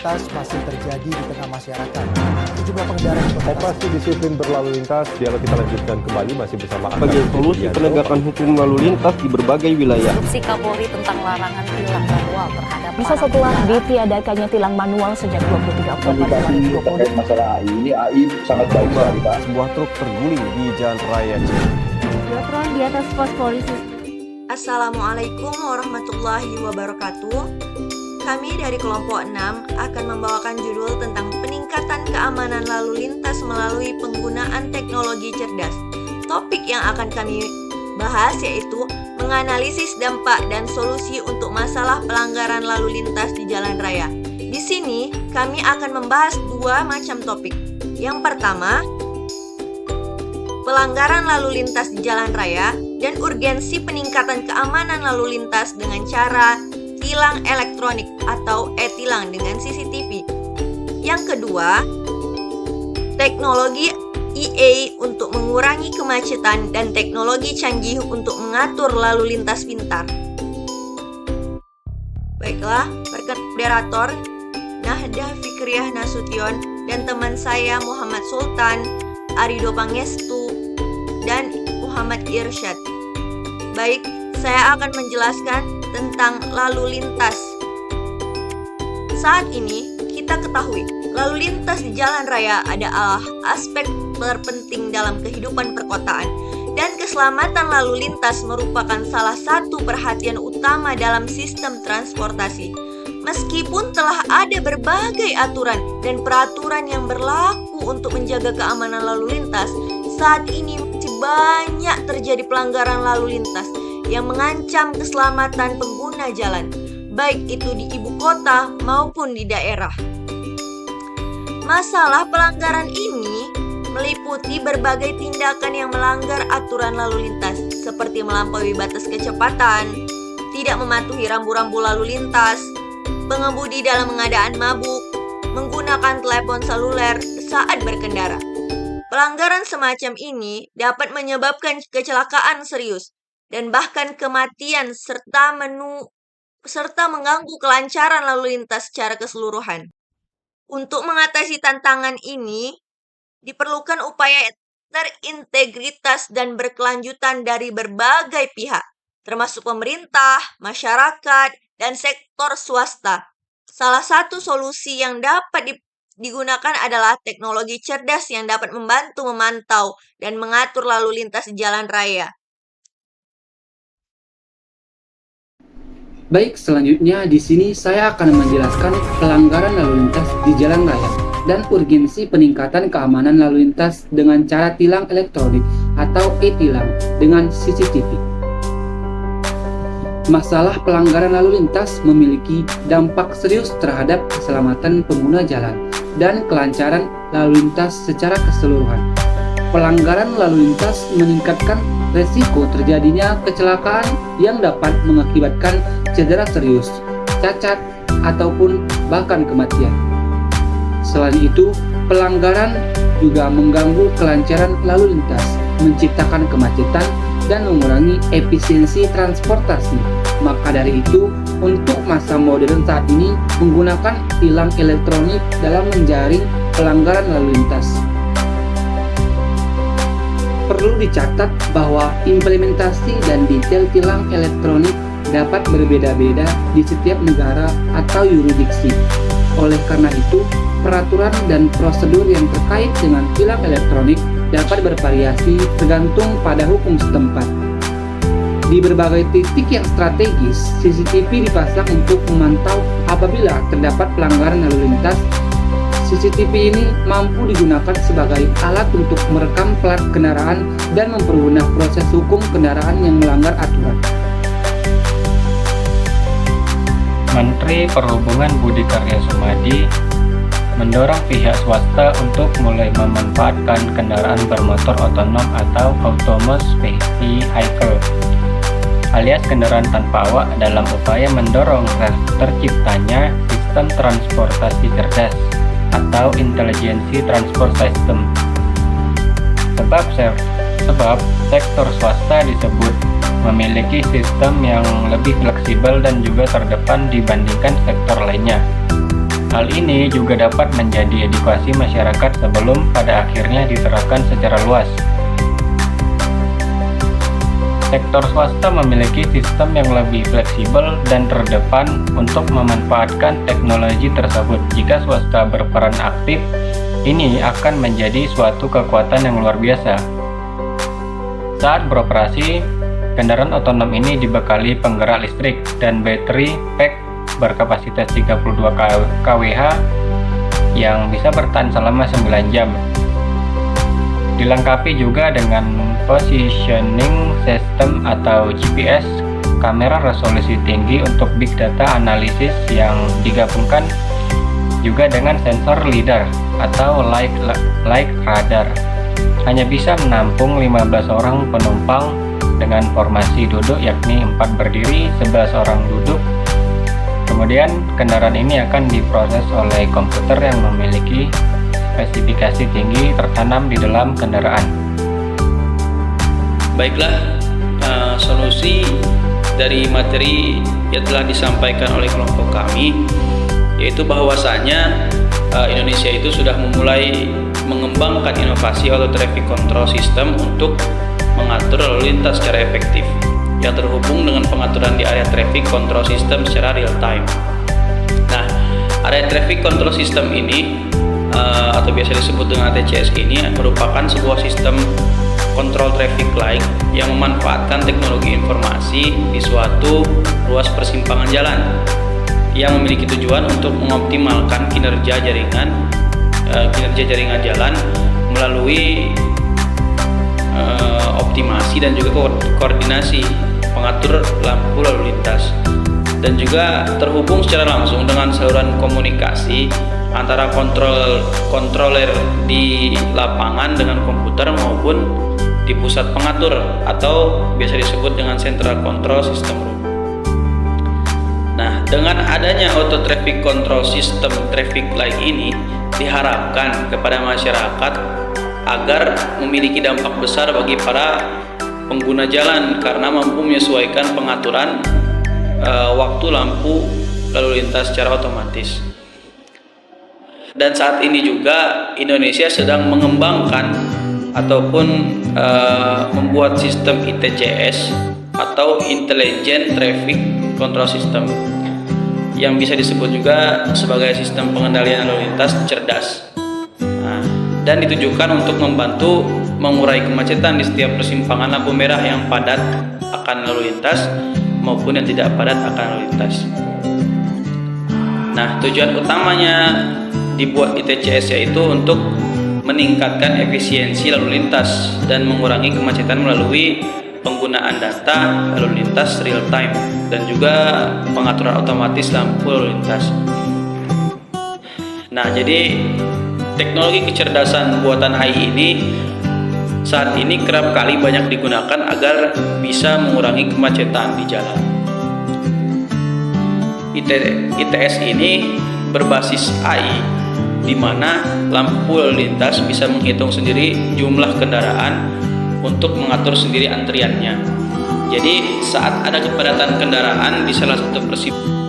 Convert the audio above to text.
lintas masih terjadi di tengah masyarakat. Sejumlah pengendara di kota Operasi disiplin berlalu lintas dialog kita lanjutkan kembali masih bersama sebagai solusi penegakan hukum lalu lintas di berbagai wilayah. Instruksi Kapolri tentang larangan tilang manual terhadap Bisa setelah ditiadakannya tilang manual sejak 23 Oktober 2020. Terkait masalah AI ini, AI sangat baik sekali Pak. Sebuah truk terguling di Jalan Raya Biotron di atas pos polisi. Assalamualaikum warahmatullahi wabarakatuh. Kami dari kelompok 6 akan membawakan judul tentang peningkatan keamanan lalu lintas melalui penggunaan teknologi cerdas. Topik yang akan kami bahas yaitu menganalisis dampak dan solusi untuk masalah pelanggaran lalu lintas di jalan raya. Di sini kami akan membahas dua macam topik. Yang pertama, pelanggaran lalu lintas di jalan raya dan urgensi peningkatan keamanan lalu lintas dengan cara tilang elektronik atau e-tilang dengan CCTV. Yang kedua, teknologi EA untuk mengurangi kemacetan dan teknologi canggih untuk mengatur lalu lintas pintar. Baiklah, moderator Nahdah Fikriyah Nasution dan teman saya Muhammad Sultan, Arido Pangestu, dan Muhammad Irsyad. Baik, saya akan menjelaskan tentang lalu lintas. Saat ini kita ketahui, lalu lintas di jalan raya adalah aspek terpenting dalam kehidupan perkotaan, dan keselamatan lalu lintas merupakan salah satu perhatian utama dalam sistem transportasi. Meskipun telah ada berbagai aturan dan peraturan yang berlaku untuk menjaga keamanan lalu lintas, saat ini masih banyak terjadi pelanggaran lalu lintas yang mengancam keselamatan pengguna jalan, baik itu di ibu kota maupun di daerah. Masalah pelanggaran ini meliputi berbagai tindakan yang melanggar aturan lalu lintas, seperti melampaui batas kecepatan, tidak mematuhi rambu-rambu lalu lintas, pengemudi dalam pengadaan mabuk, menggunakan telepon seluler saat berkendara. Pelanggaran semacam ini dapat menyebabkan kecelakaan serius dan bahkan kematian serta mengganggu kelancaran lalu lintas secara keseluruhan. Untuk mengatasi tantangan ini, diperlukan upaya terintegritas dan berkelanjutan dari berbagai pihak, termasuk pemerintah, masyarakat, dan sektor swasta. Salah satu solusi yang dapat digunakan adalah teknologi cerdas yang dapat membantu memantau dan mengatur lalu lintas di jalan raya. Baik, selanjutnya di sini saya akan menjelaskan pelanggaran lalu lintas di jalan raya dan urgensi peningkatan keamanan lalu lintas dengan cara tilang elektronik atau e-tilang dengan CCTV. Masalah pelanggaran lalu lintas memiliki dampak serius terhadap keselamatan pengguna jalan dan kelancaran lalu lintas secara keseluruhan. Pelanggaran lalu lintas meningkatkan resiko terjadinya kecelakaan yang dapat mengakibatkan cedera serius, cacat, ataupun bahkan kematian. Selain itu, pelanggaran juga mengganggu kelancaran lalu lintas, menciptakan kemacetan, dan mengurangi efisiensi transportasi. Maka dari itu, untuk masa modern saat ini, menggunakan tilang elektronik dalam menjaring pelanggaran lalu lintas. Perlu dicatat bahwa implementasi dan detail tilang elektronik dapat berbeda-beda di setiap negara atau yurisdiksi. Oleh karena itu, peraturan dan prosedur yang terkait dengan tilang elektronik dapat bervariasi tergantung pada hukum setempat. Di berbagai titik yang strategis, CCTV dipasang untuk memantau apabila terdapat pelanggaran lalu lintas. CCTV ini mampu digunakan sebagai alat untuk merekam plat kendaraan dan mempermudah proses hukum kendaraan yang melanggar aturan. Menteri Perhubungan Budi Karya Sumadi mendorong pihak swasta untuk mulai memanfaatkan kendaraan bermotor otonom atau autonomous vehicle alias kendaraan tanpa awak dalam upaya mendorong terciptanya sistem transportasi cerdas atau Intelligence Transport System. Sebab sektor swasta disebut memiliki sistem yang lebih fleksibel dan juga terdepan dibandingkan sektor lainnya. Hal ini juga dapat menjadi edukasi masyarakat sebelum pada akhirnya diterapkan secara luas. Sektor swasta memiliki sistem yang lebih fleksibel dan terdepan untuk memanfaatkan teknologi tersebut. Jika swasta berperan aktif, ini akan menjadi suatu kekuatan yang luar biasa. Saat beroperasi, kendaraan otonom ini dibekali penggerak listrik dan baterai pack berkapasitas 32 kWh yang bisa bertahan selama 9 jam. Dilengkapi juga dengan positioning system atau GPS, kamera resolusi tinggi untuk big data analisis yang digabungkan juga dengan sensor lidar atau light radar. Hanya bisa menampung 15 orang penumpang dengan formasi duduk yakni 4 berdiri, 11 orang duduk. Kemudian kendaraan ini akan diproses oleh komputer yang memiliki spesifikasi tinggi tertanam di dalam kendaraan. Baiklah, solusi dari materi yang telah disampaikan oleh kelompok kami, yaitu bahwasanya Indonesia itu sudah memulai mengembangkan inovasi auto traffic control system untuk mengatur lalu lintas secara efektif yang terhubung dengan pengaturan di area traffic control system secara real time. Nah, area traffic control system ini atau biasa disebut dengan ATCS ini merupakan sebuah sistem kontrol traffic light yang memanfaatkan teknologi informasi di suatu ruas persimpangan jalan yang memiliki tujuan untuk mengoptimalkan kinerja jaringan jalan melalui optimasi dan juga koordinasi pengatur lampu lalu lintas, dan juga terhubung secara langsung dengan saluran komunikasi antara kontroler di lapangan dengan komputer maupun di pusat pengatur atau biasa disebut dengan central control system room. Nah, dengan adanya auto traffic control system traffic light ini diharapkan kepada masyarakat agar memiliki dampak besar bagi para pengguna jalan karena mampu menyesuaikan pengaturan waktu lampu lalu lintas secara otomatis. Dan saat ini juga Indonesia sedang mengembangkan ataupun membuat sistem ITCS atau Intelligent Traffic Control System yang bisa disebut juga sebagai sistem pengendalian lalu lintas cerdas. Dan ditujukan untuk membantu mengurai kemacetan di setiap persimpangan lampu merah yang padat akan lalu lintas maupun yang tidak padat akan lalu lintas. Nah, tujuan utamanya dibuat ITCS yaitu untuk meningkatkan efisiensi lalu lintas dan mengurangi kemacetan melalui penggunaan data lalu lintas real time dan juga pengaturan otomatis lampu lalu lintas. Nah, jadi teknologi kecerdasan buatan AI ini saat ini kerap kali banyak digunakan agar bisa mengurangi kemacetan di jalan. ITS ini berbasis AI, di mana lampu lalu lintas bisa menghitung sendiri jumlah kendaraan untuk mengatur sendiri antriannya. Jadi saat ada kepadatan kendaraan di salah satu persimpangan